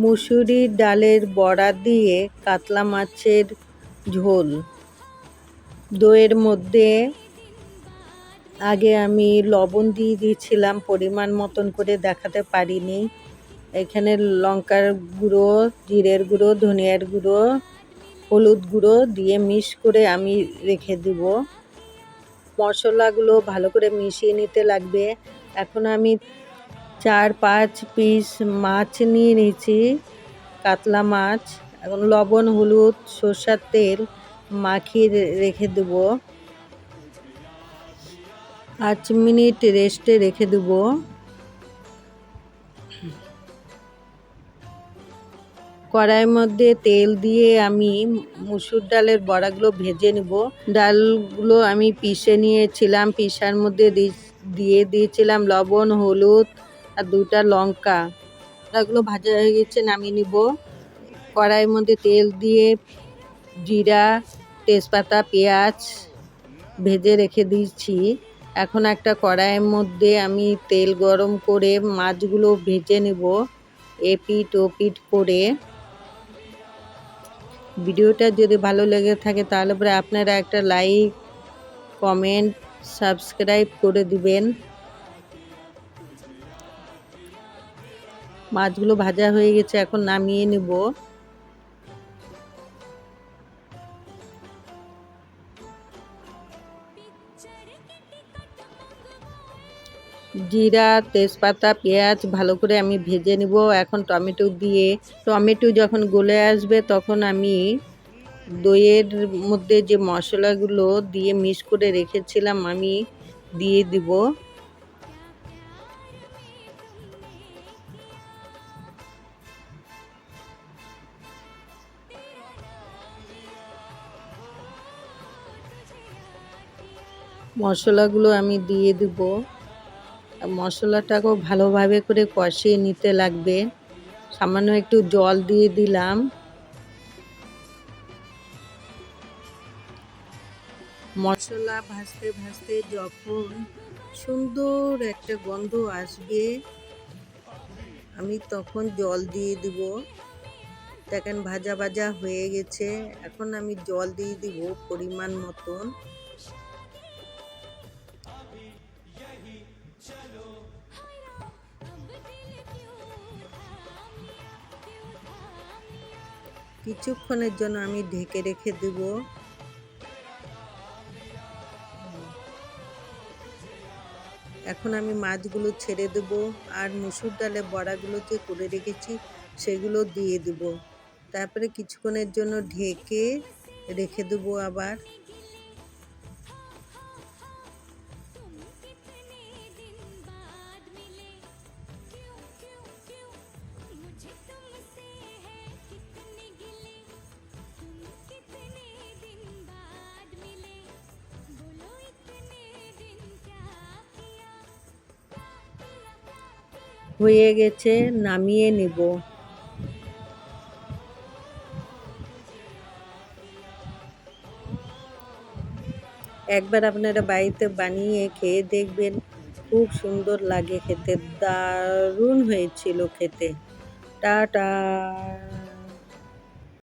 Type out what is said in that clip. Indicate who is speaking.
Speaker 1: মুসুরির ডালের বড়া দিয়ে কাতলা মাছের ঝোল। দইয়ের মধ্যে আগে আমি লবণ দিয়ে দিয়েছিলাম, পরিমাণ মতন করে দেখাতে পারিনি। এখানে লঙ্কার গুঁড়ো, জিরের গুঁড়ো, ধনিয়ার গুঁড়ো, হলুদ গুঁড়ো দিয়ে মিক্স করে আমি রেখে দিব। মশলাগুলো ভালো করে মিশিয়ে নিতে লাগবে। এখন আমি 4-5 পিস মাছ নিয়ে নিয়েছি, কাতলা মাছ। এখন লবণ, হলুদ, সরষের তেল মাখিয়ে রেখে দেব। 5 মিনিট রেস্টে রেখে দেব। কড়াইয়ের মধ্যে তেল দিয়ে আমি মুসুর ডালের বড়াগুলো ভেজে নেব। ডালগুলো আমি পিষে নিয়েছিলাম, পিষার মধ্যে দিয়ে দিয়েছিলাম লবণ, হলুদ আর 2টা লঙ্কা। ডালগুলো ভাজা হয়ে গেছে, নামিয়ে নিব। কড়াইয়ের মধ্যে তেল দিয়ে জিরা, তেজপাতা, পেঁয়াজ ভেজে রেখে দিয়েছি। এখন একটা কড়াইয়ের মধ্যে আমি তেল গরম করে মাছগুলো ভেজে নেব এপিট ওপিট করে। ভিডিওটা যদি ভালো লেগে থাকে তাহলে পরে আপনারা একটা লাইক, কমেন্ট, সাবস্ক্রাইব করে দিবেন। মাছগুলো ভাজা হয়ে গেছে, এখন নামিয়ে নেব। জিরা, তেজপাতা, পেঁয়াজ ভালো করে আমি ভেজে নেব। এখন টমেটো যখন গলে আসবে তখন আমি দইয়ের মধ্যে যে মশলাগুলো দিয়ে মিক্স করে রেখেছিলাম আমি দিয়ে দিব। মশলাগুলো আমি দিয়ে দিব। মশলাটাকেও ভালোভাবে করে কষিয়ে নিতে লাগবে। সামান্য একটু জল দিয়ে দিলাম। মশলা ভাজতে ভাজতে যখন সুন্দর একটা গন্ধ আসবে আমি তখন জল দিয়ে দিব। দেখেন ভাজা ভাজা হয়ে গেছে, এখন আমি জল দিয়ে দিব পরিমাণ মতন। কিছুক্ষণের জন্য আমি ঢেকে রেখে দেব। এখন আমি মাছগুলো ছেড়ে দেব আর মুসুর ডালের বড়াগুলো যে করে রেখেছি সেগুলো দিয়ে দেব। তারপরে কিছুক্ষণের জন্য ঢেকে রেখে দেব আবার। হয়ে গেছে, নামিয়ে নেব। একবার আপনারা বাড়িতে বানিয়ে খেয়ে দেখবেন, খুব সুন্দর লাগে খেতে, দারুণ হয়েছিল খেতে। টাটা।